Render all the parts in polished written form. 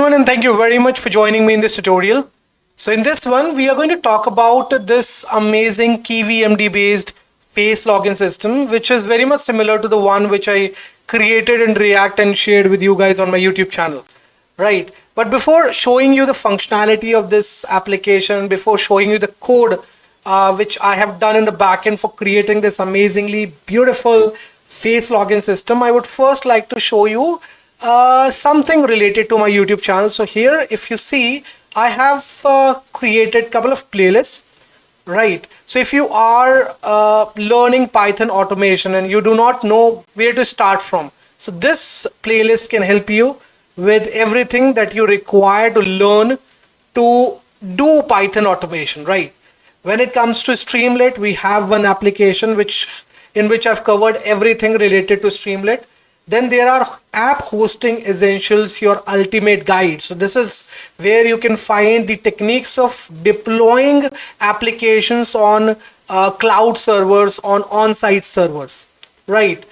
everyone, and thank you very much for joining me in this tutorial. So in this one, we are going to talk about this amazing KivyMD-based face login system, which is very much similar to the one which I created in React and shared with you guys on my YouTube channel. Right. But before showing you the functionality of this application, before showing you the code which I have done in the backend for creating this amazingly beautiful face login system, I would first like to show you something related to my YouTube channel. So here, if you see, I have created a couple of playlists, right? So if you are learning Python automation and you do not know where to start from, so this playlist can help you with everything that you require to learn to do Python automation, right? When it comes to Streamlit, we have one application in which I've covered everything related to Streamlit. Then there are app hosting essentials, your ultimate guide. So this is where you can find the techniques of deploying applications on cloud servers, on-site servers, right?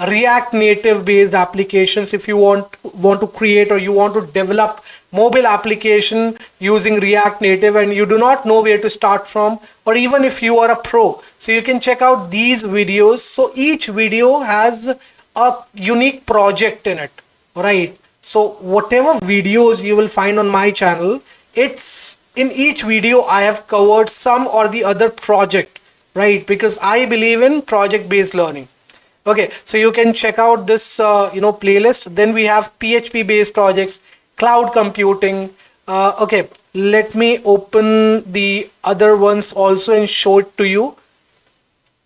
React Native based applications, if you want to create or you want to develop mobile application using React Native and you do not know where to start from, or even if you are a pro, so you can check out these videos. So each video has a unique project in it, right? So whatever videos you will find on my channel, it's in each video I have covered some or the other project, right? Because I believe in project based learning. Okay, so you can check out this playlist. Then we have PHP based projects, cloud computing. Okay, let me open the other ones also and show it to you.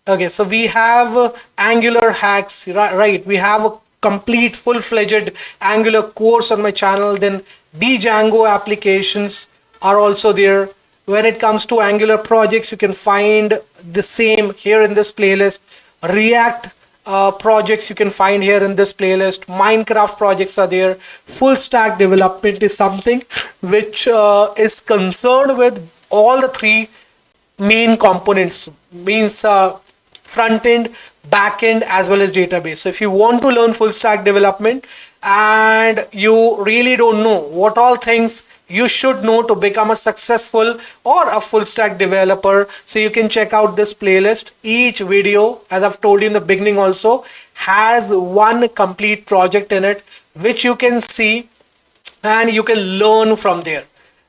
Okay, so we have Angular hacks, right? We have a complete full-fledged Angular course on my channel. Then Django applications are also there. When it comes to Angular projects, you can find the same here in this playlist. React projects you can find here in this playlist. Minecraft projects are there. Full stack development is something which is concerned with all the three main components, means front end, back end, as well as database. So if you want to learn full stack development and you really don't know what all things you should know to become a successful or a full stack developer, so you can check out this playlist. Each video, as I've told you in the beginning also, has one complete project in it which you can see and you can learn from there.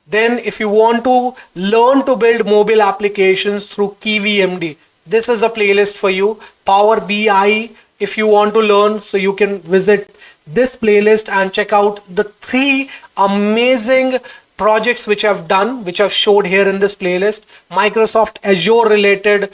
Then if you want to learn to build mobile applications through KivyMD, this is a playlist for you. Power BI, if you want to learn, so you can visit this playlist and check out the three amazing projects which I've done, which I've showed here in this playlist. Microsoft Azure related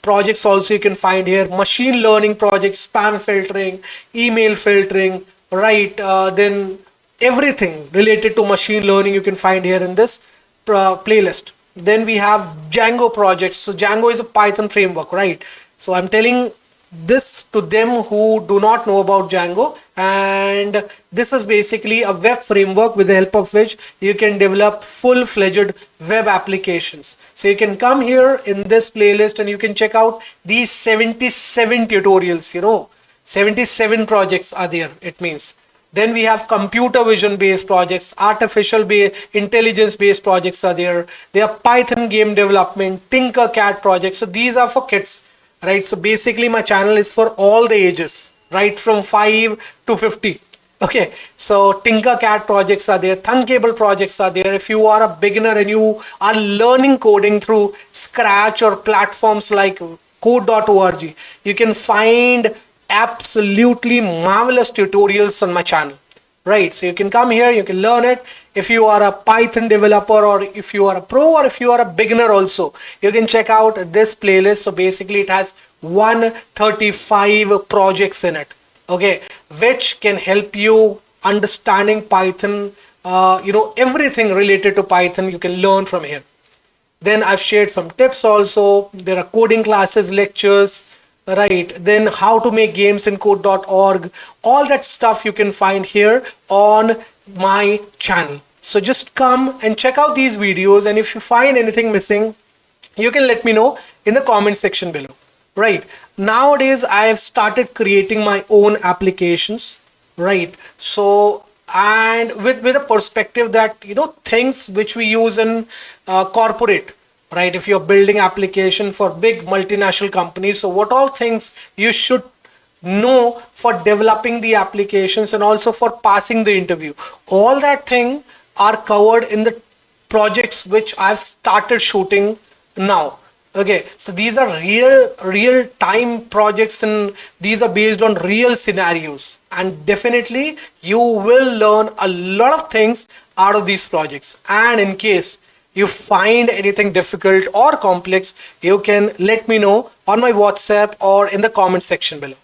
projects also you can find here. Machine learning projects, spam filtering, email filtering, right? Then everything related to machine learning you can find here in this playlist. Then we have Django projects. So Django is a Python framework, right? So I'm telling this to them who do not know about Django, and this is basically a web framework with the help of which you can develop full-fledged web applications. So you can come here in this playlist and you can check out these 77 tutorials, 77 projects are there, it means. Then we have computer vision based projects, artificial intelligence based projects are there. There are Python game development, Tinkercad projects. So these are for kids, right? So basically my channel is for all the ages, right? From 5 to 50. Okay, so Tinkercad projects are there, Thunkable projects are there. If you are a beginner and you are learning coding through Scratch or platforms like code.org, you can find absolutely marvelous tutorials on my channel, right? So you can come here, you can learn it. If you are a Python developer, or if you are a pro, or if you are a beginner also, you can check out this playlist. So basically it has 135 projects in it, okay, which can help you understanding Python. Everything related to Python you can learn from here. Then I've shared some tips also. There are coding classes, lectures, right? Then how to make games in code.org, all that stuff you can find here on my channel. So just come and check out these videos, and if you find anything missing, you can let me know in the comment section below, right? Nowadays I have started creating my own applications, right? So and with a perspective that things which we use in corporate, right? If you're building application for big multinational companies, so what all things you should know for developing the applications and also for passing the interview, all that thing are covered in the projects which I've started shooting now. Okay, so these are real time projects, and these are based on real scenarios, and definitely you will learn a lot of things out of these projects. And in case you find anything difficult or complex, you can let me know on my WhatsApp or in the comment section below.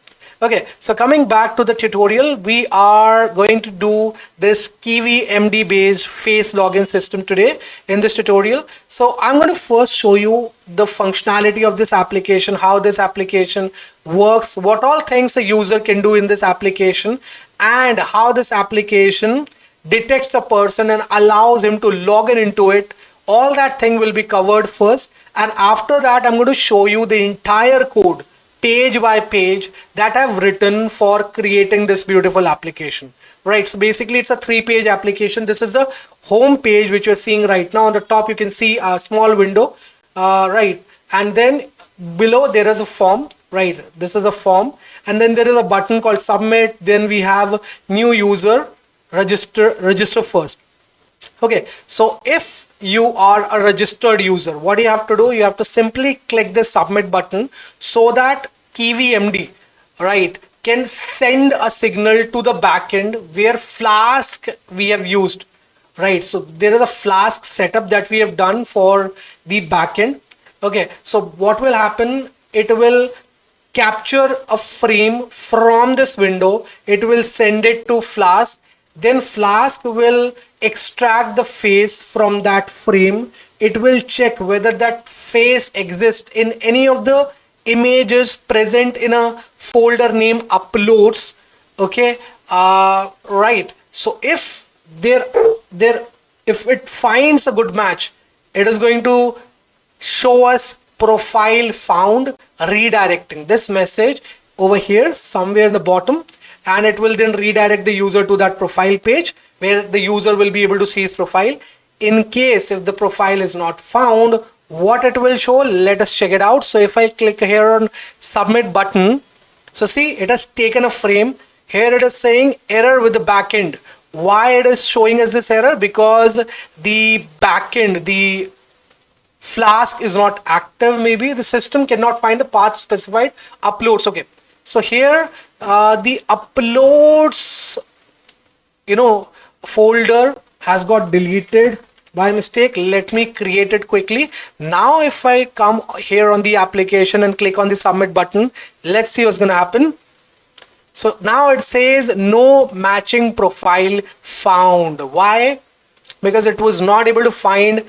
Okay, so coming back to the tutorial, we are going to do this KivyMD based face login system today in this tutorial. So I'm going to first show you the functionality of this application, how this application works, what all things a user can do in this application, and how this application detects a person and allows him to log in into it. All that thing will be covered first, and after that I'm going to show you the entire code page by page that I've written for creating this beautiful application, right? So basically it's a 3-page application. This is a home page which you're seeing right now. On the top you can see a small window, right? And then below there is a form, right? This is a form, and then there is a button called submit. Then we have new user, register first. Okay, so if you are a registered user, what you have to do, you have to simply click the submit button so that KivyMD, right, can send a signal to the backend where Flask we have used, right? So there is a Flask setup that we have done for the backend. Okay, so what will happen, it will capture a frame from this window, it will send it to Flask, then Flask will extract the face from that frame. It will check whether that face exists in any of the images present in a folder named uploads. Okay, right. So if if it finds a good match, it is going to show us profile found, redirecting this message over here somewhere in the bottom, and it will then redirect the user to that profile page where the user will be able to see his profile. In case if the profile is not found, what it will show, let us check it out. So if I click here on submit button, so see, it has taken a frame. Here it is saying error with the backend. Why it is showing us this error? Because the backend, the Flask is not active. Maybe the system cannot find the path specified uploads. Okay, so here the uploads folder has got deleted by mistake. Let me create it quickly. Now if I come here on the application and click on the submit button, let's see what's going to happen. So now it says no matching profile found. Why? Because it was not able to find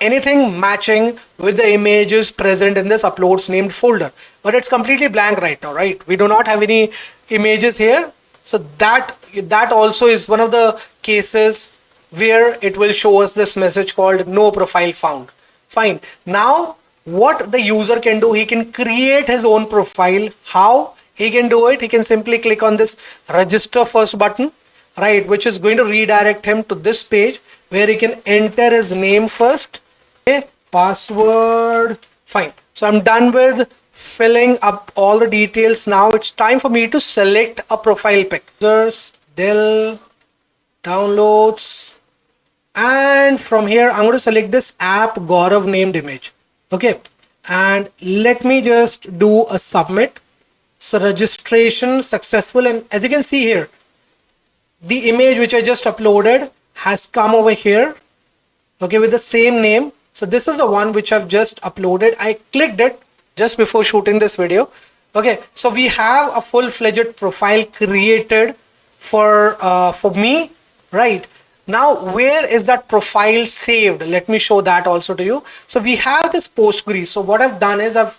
anything matching with the images present in this uploads named folder. But it's completely blank right now, right? We do not have any images here. So that also is one of the cases where it will show us this message called no profile found. Fine. Now what the user can do, he can create his own profile. How he can do it? He can simply click on this register first button, right, which is going to redirect him to this page where he can enter his name first, okay, password. Fine. So I'm done with filling up all the details. Now it's time for me to select a profile pic. Users, Dell, downloads, and from here I'm going to select this app Gaurav named image. Okay, and let me just do a submit. So registration successful, and as you can see here, the image which I just uploaded has come over here, okay, with the same name. So this is the one which I've just uploaded. I clicked it just before shooting this video. Okay, so we have a full-fledged profile created for me, right? Now where is that profile saved? Let me show that also to you. So we have this Postgres. So what I've done is I've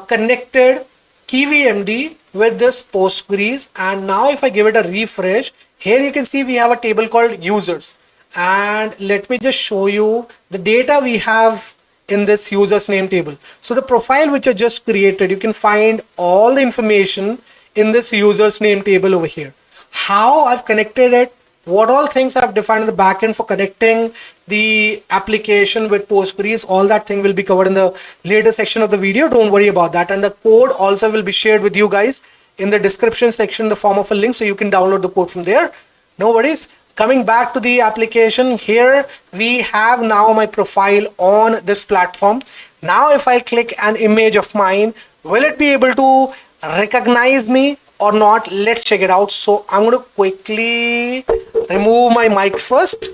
connected KivyMD with this Postgres, and now if I give it a refresh, here you can see we have a table called users, and let me just show you the data we have in this users name table. So the profile which I just created, you can find all the information in this users name table over here. How I've connected it what all things I've defined in the backend for connecting the application with Postgres, all that thing will be covered in the later section of the video. Don't worry about that. And the code also will be shared with you guys in the description section in the form of a link, so you can download the code from there. No worries. Coming back to the application, here we have now my profile on this platform. Now if I click an image of mine, will it be able to recognize me or not? Let's check it out. So I'm going to quickly remove my mic first.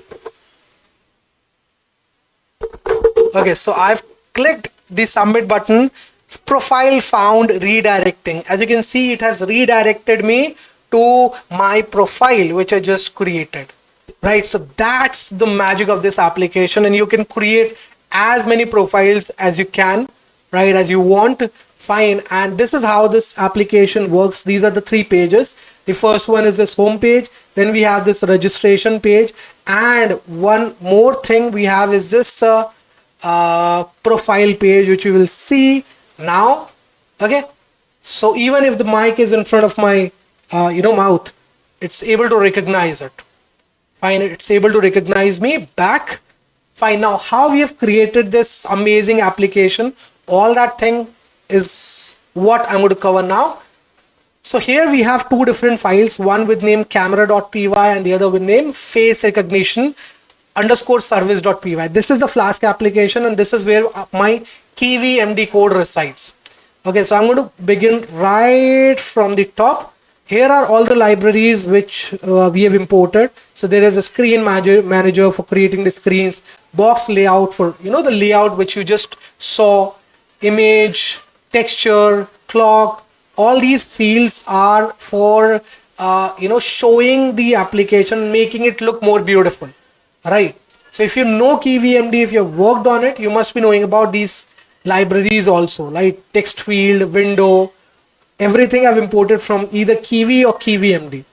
Okay, so I've clicked the submit button. Profile found, redirecting. As you can see, it has redirected me to my profile which I just created, right? So that's the magic of this application, and you can create as many profiles as you can, right, as you want. Fine. And this is how this application works. These are the 3 pages. The first one is this home page, then we have this registration page, and one more thing we have is this profile page, which you will see now. Okay, so even if the mic is in front of my mouth, it's able to recognize it. Fine, it's able to recognize me back. Fine. Now how we have created this amazing application, all that thing is what I'm going to cover now. So here we have 2 different files, one with name camera.py and the other with name face recognition underscore service.py. This is the Flask application, and this is where my KivyMD code resides. Okay, so I'm going to begin right from the top. Here are all the libraries which we have imported. So there is a screen manager for creating the screens, box layout for the layout which you just saw, image, texture, clock. All these fields are for showing the application, making it look more beautiful, right? So if you know KivyMD, if you have worked on it, you must be knowing about these libraries also, like text field, window, everything I've imported from either Kivy or KivyMD.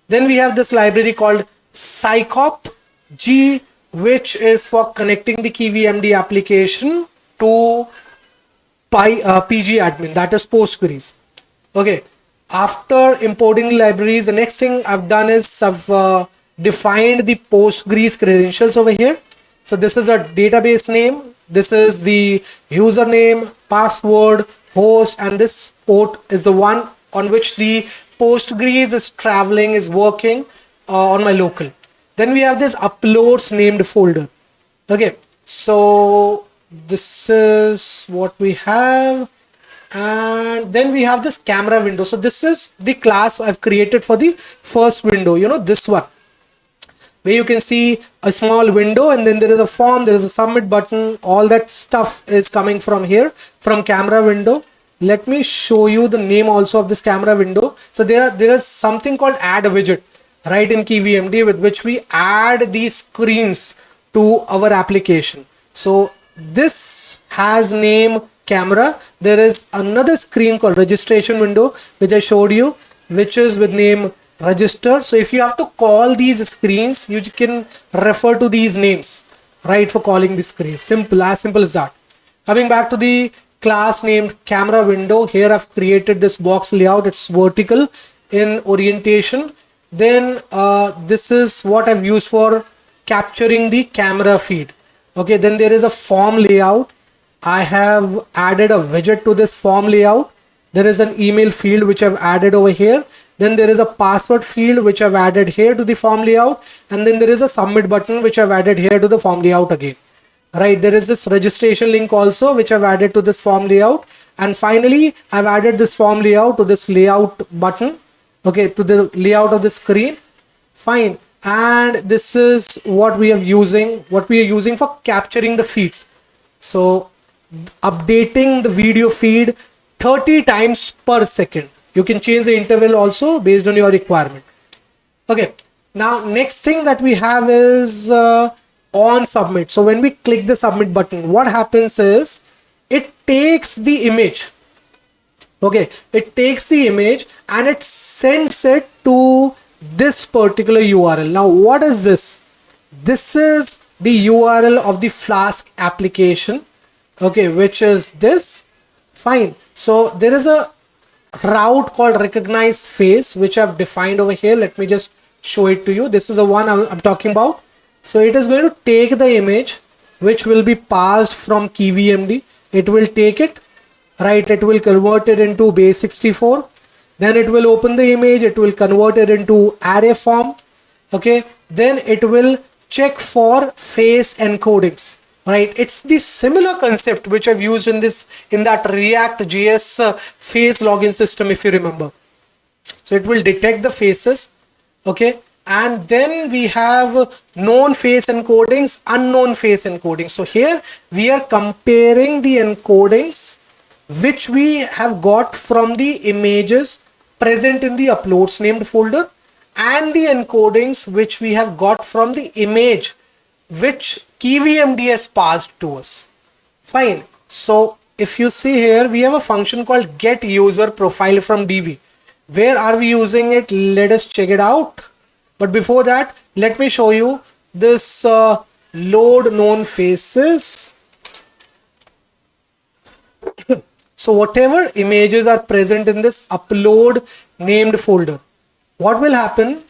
Then we have this library called Psychop G, which is for connecting the KivyMD application to PG admin, that is Postgres. Okay, after importing libraries, the next thing I've done is I've defined the Postgres credentials over here. So this is a database name, this is the username, password, host, and this port is the one on which the Postgres is traveling, is working on my local. Then we have this uploads named folder. Okay, so this is what we have, and then we have this camera window. So this is the class I've created for the first window, this one, where you can see a small window, and then there is a form, there is a submit button. All that stuff is coming from here, from camera window. Let me show you the name also of this camera window. So there is something called add a widget, right, in KivyMD, with which we add these screens to our application. So this has name camera. There is another screen called registration window, which I showed you, which is with name register. So if you have to call these screens, you can refer to these names, right, for calling the screens. Simple, as simple as that. Coming back to the class named camera window, here I've created this box layout. It's vertical in orientation. Then this is what I've used for capturing the camera feed. Okay, then there is a form layout. I have added a widget to this form layout. There is an email field which I've added over here. Then there is a password field which I've added here to the form layout, and then there is a submit button which I've added here to the form layout again. Right, there is this registration link also which I've added to this form layout, and finally I've added this form layout to this layout button, okay, to the layout of the screen. Fine, and this is what we are using for capturing the feeds. So updating the video feed 30 times per second. You can change the interval also based on your requirement. Okay, now next thing that we have is on submit. So when we click the submit button, what happens is it takes the image. Okay, it takes the image and it sends it to this particular URL. Now what is this? This is the URL of the Flask application, okay, which is this. Fine, so there is a route called recognize face which I've defined over here. Let me just show it to you. This is the one I'm talking about. So it is going to take the image which will be passed from KivyMD. It will take it, right? It will convert it into base 64. Then it will open the image. It will convert it into array form. Okay. Then it will check for face encodings, right? It's the similar concept which I've used in that React JS face login system, if you remember. So it will detect the faces. Okay. And then we have known face encodings, unknown face encodings. So here we are comparing the encodings which we have got from the images present in the uploads named folder and the encodings which we have got from the image which KivyMD has passed to us. Fine. So if you see here, we have a function called get user profile from DB. Where are we using it? Let us check it out. But before that, let me show you this load known faces. So whatever images are present in this upload named folder, what will happen?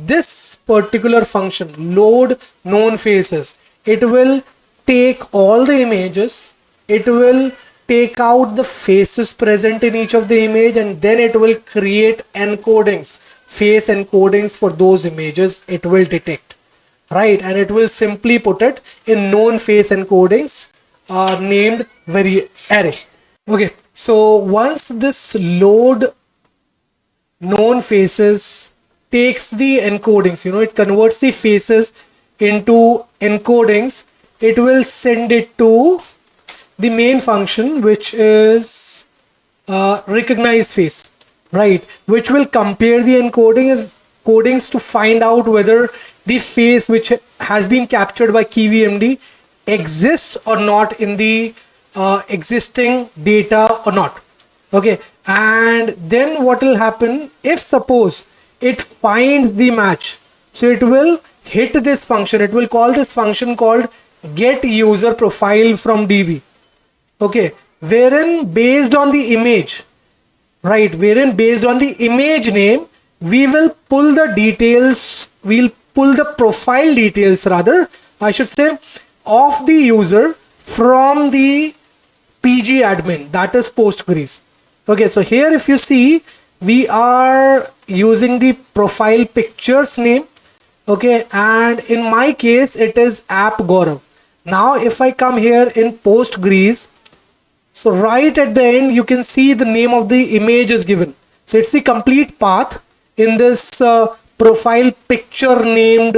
This particular function, load known faces, it will take all the images, it will take out the faces present in each of the image, and then it will create encodings, face encodings for those images it will detect, right? And it will simply put it in known face encodings named array. Okay, so once this load known faces takes the encodings, it converts the faces into encodings, it will send it to the main function which is recognize face, right? Which will compare the encodings to find out whether the face which has been captured by KivyMD exists or not in the existing data or not. Okay, and then what will happen if suppose it finds the match? So it will hit this function. It will call this function called get user profile from DB. Okay, wherein based on the image, right, wherein based on the image name, we will pull the details, we'll pull the profile details rather, I should say, of the user from the PG admin, that is Postgres. Okay, so here if you see, we are using the profile pictures name. Okay, and in my case it is app Gaurav. Now if I come here in Postgres, so right at the end you can see the name of the image is given. So it's the complete path in this profile picture named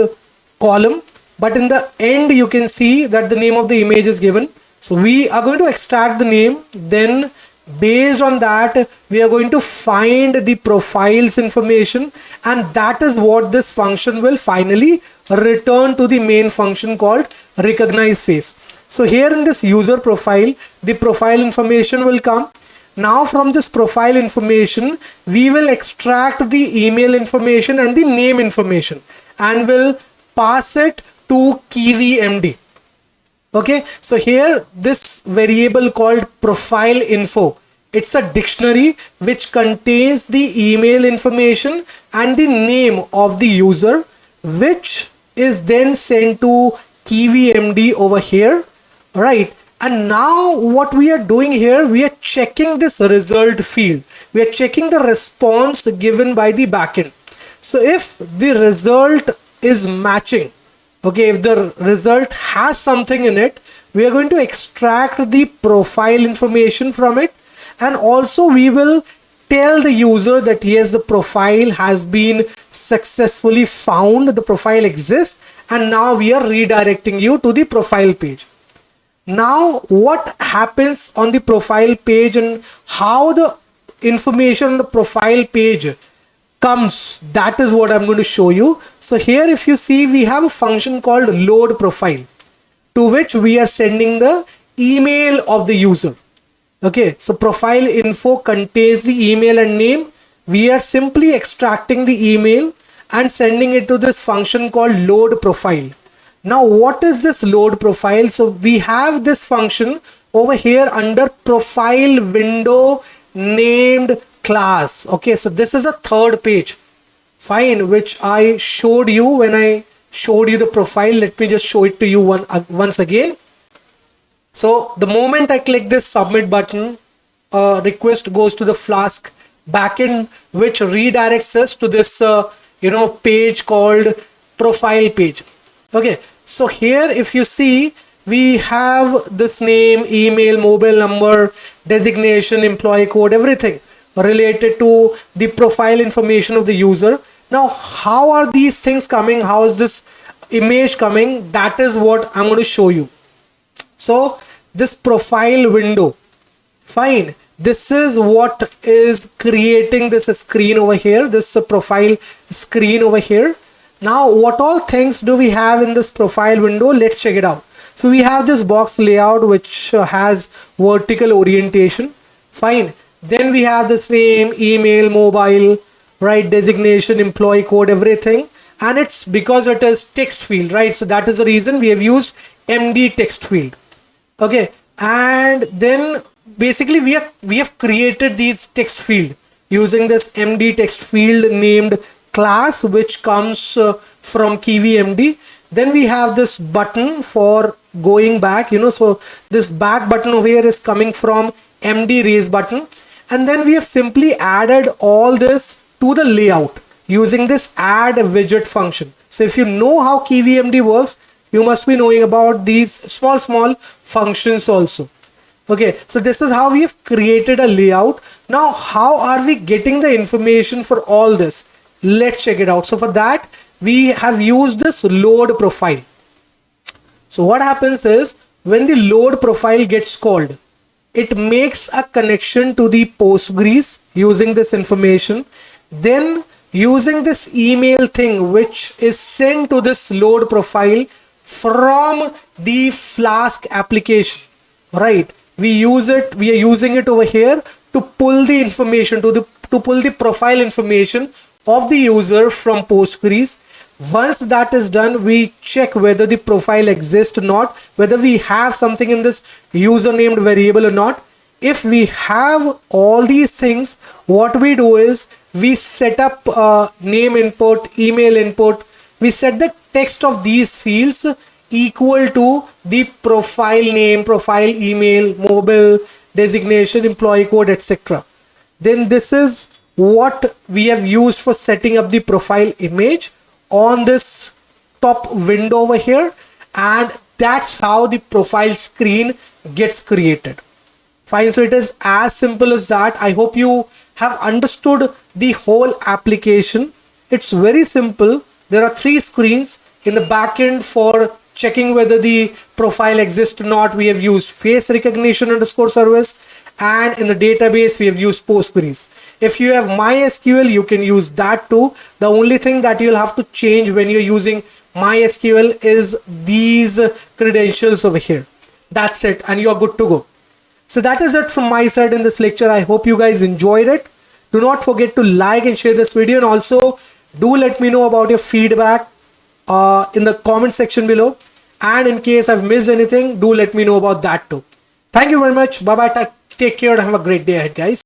column, but in the end you can see that the name of the image is given. So we are going to extract the name, then based on that we are going to find the profiles information, and that is what this function will finally return to the main function called recognize face. So here in this user profile, the profile information will come. Now from this profile information we will extract the email information and the name information and will pass it to KivyMD. Okay, so here this variable called profile info, it's a dictionary which contains the email information and the name of the user, which is then sent to KivyMD over here, right? And now what we are doing here, we are checking this result field, we are checking the response given by the backend. So if the result is matching, okay, if the result has something in it, we are going to extract the profile information from it, and also we will tell the user that yes, the profile has been successfully found, the profile exists, and now we are redirecting you to the profile page. Now what happens on the profile page and how the information on the profile page comes, that is what I'm going to show you. So here if you see, we have a function called load profile, to which we are sending the email of the user. Okay, so profile info contains the email and name. We are simply extracting the email and sending it to this function called load profile. Now what is this load profile? So we have this function over here under profile window named class. Okay, so this is a third page. fine, which I showed you when I showed you the profile. Let me just show it to you once again. So the moment I click this submit button, a request goes to the Flask backend, which redirects us to this page called profile page. Okay, so here if you see, we have this name, email, mobile number, designation, employee code, everything related to the profile information of the user. Now how are these things coming? How is this image coming? That is what I'm going to show you. So this profile window, fine, this is what is creating this screen over here, this profile screen over here. Now what all things do we have in this profile window? Let's check it out. So we have this box layout which has vertical orientation, fine. Then we have this name, email, mobile, right, designation, employee code, everything, and it's because it is text field, right? So that is the reason we have used MD text field. Okay, and then basically we have created these text field using this MD text field named class, which comes from KivyMD. Then we have this button for going back, so this back button over here is coming from MD raise button. And then we have simply added all this to the layout using this add widget function. So if you know how KivyMD works, you must be knowing about these small functions also. Okay, so this is how we have created a layout. Now how are we getting the information for all this? Let's check it out. So for that we have used this load profile. So what happens is, when the load profile gets called, it makes a connection to the Postgres using this information. Then using this email thing which is sent to this load profile from the Flask application, right? We are using it over here to pull the information, to pull the profile information of the user from Postgres. Once that is done, we check whether the profile exists or not, whether we have something in this user named variable or not. If we have all these things, what we do is we set up name input, email input. We set the text of these fields equal to the profile name, profile email, mobile, designation, employee code, etc. Then this is what we have used for setting up the profile image on this top window over here, and that's how the profile screen gets created. Fine, so it is as simple as that. I hope you have understood the whole application. It's very simple. There are 3 screens. In the backend, for checking whether the profile exists or not, we have used face recognition underscore service, and in the database we have used Postgres. If you have MySQL, you can use that too. The only thing that you'll have to change when you're using MySQL is these credentials over here. That's it, and you're good to go. So that is it from my side in this lecture. I hope you guys enjoyed it. Do not forget to like and share this video, and also do let me know about your feedback in the comment section below. And in case I've missed anything, do let me know about that too. Thank you very much. Bye bye. Take care and have a great day ahead, guys.